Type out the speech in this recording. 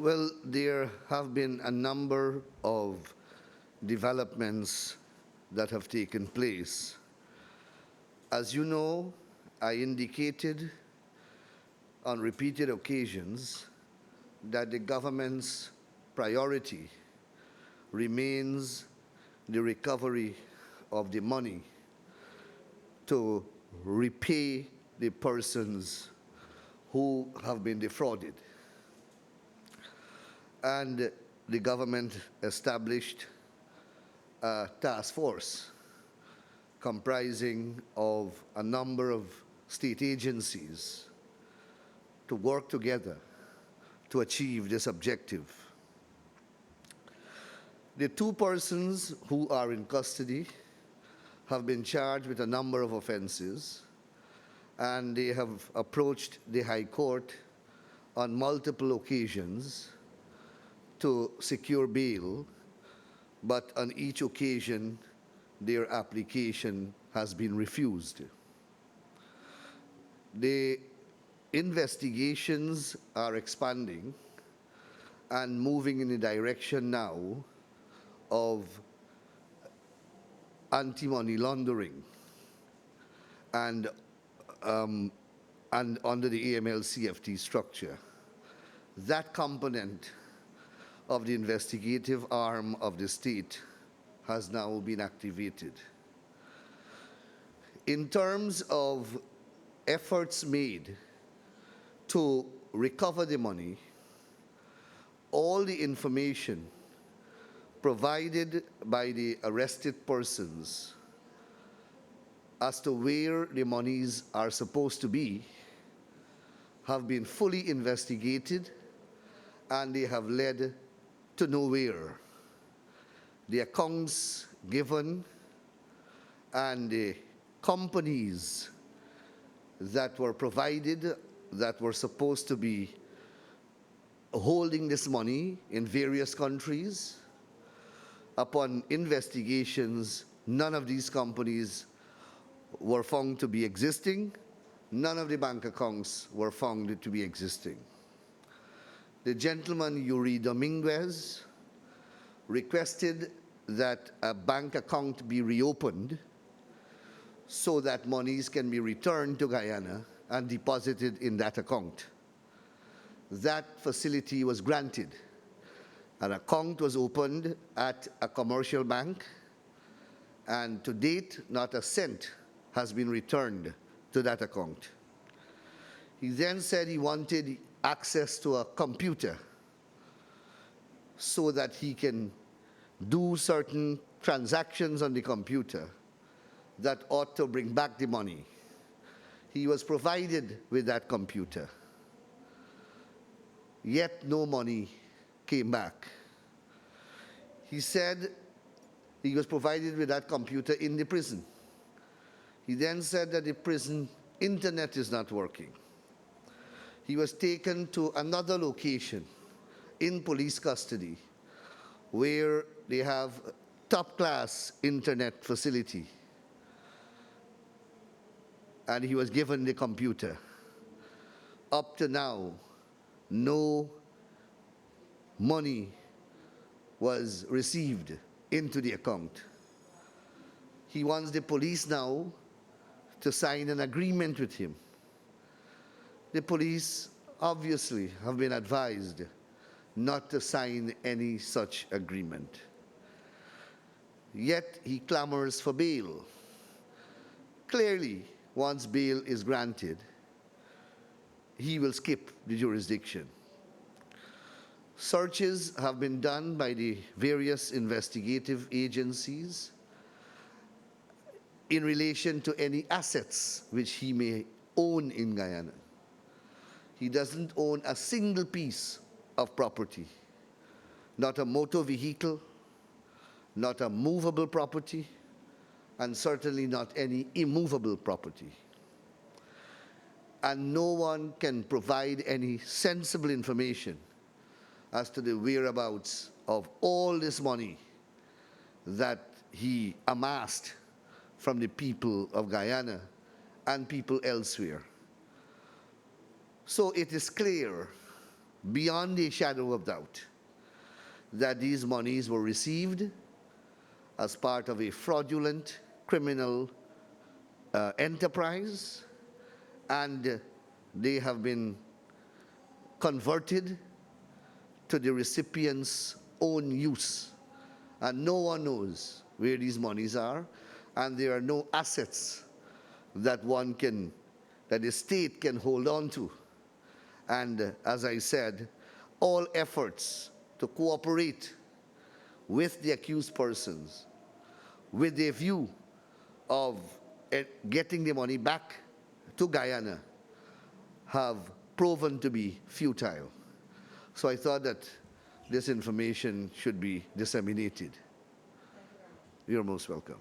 Well, there have been a number of developments that have taken place. As you know, I indicated on repeated occasions that the government's priority remains the recovery of the money to repay the persons who have been defrauded. And the government established a task force comprising of a number of state agencies to work together to achieve this objective. The two persons who are in custody have been charged with a number of offenses, and they have approached the High Court on multiple occasions to secure bail, but on each occasion, their application has been refused. The investigations are expanding and moving in the direction now of anti-money laundering and under the AML-CFT structure. That component of the investigative arm of the state has now been activated. In terms of efforts made to recover the money, all the information provided by the arrested persons as to where the monies are supposed to be have been fully investigated, and they have led to nowhere. The accounts given and the companies that were provided that were supposed to be holding this money in various countries, upon investigations, none of these companies were found to be existing. None of the bank accounts were found to be existing. The gentleman, Yuri Dominguez, requested that a bank account be reopened so that monies can be returned to Guyana and deposited in that account. That facility was granted. An account was opened at a commercial bank, and to date, not a cent has been returned to that account. He then said he wanted access to a computer so that he can do certain transactions on the computer that ought to bring back the money. He was provided with that computer, yet no money came back. He said he was provided with that computer in the prison. He then said that the prison internet is not working. He was taken to another location in police custody where they have top-class internet facility, and he was given the computer. Up to now, no money was received into the account. He wants the police now to sign an agreement with him. The police obviously have been advised not to sign any such agreement. Yet he clamors for bail. Clearly, once bail is granted, he will skip the jurisdiction. Searches have been done by the various investigative agencies in relation to any assets which he may own in Guyana. He doesn't own a single piece of property, not a motor vehicle, not a movable property, and certainly not any immovable property. And no one can provide any sensible information as to the whereabouts of all this money that he amassed from the people of Guyana and people elsewhere. So it is clear, beyond a shadow of doubt that these monies were received as part of a fraudulent criminal enterprise, and they have been converted to the recipient's own use. And no one knows where these monies are, and there are no assets that that the state can hold on to. And as I said, all efforts to cooperate with the accused persons with a view of getting the money back to Guyana have proven to be futile. So I thought that this information should be disseminated. You're most welcome.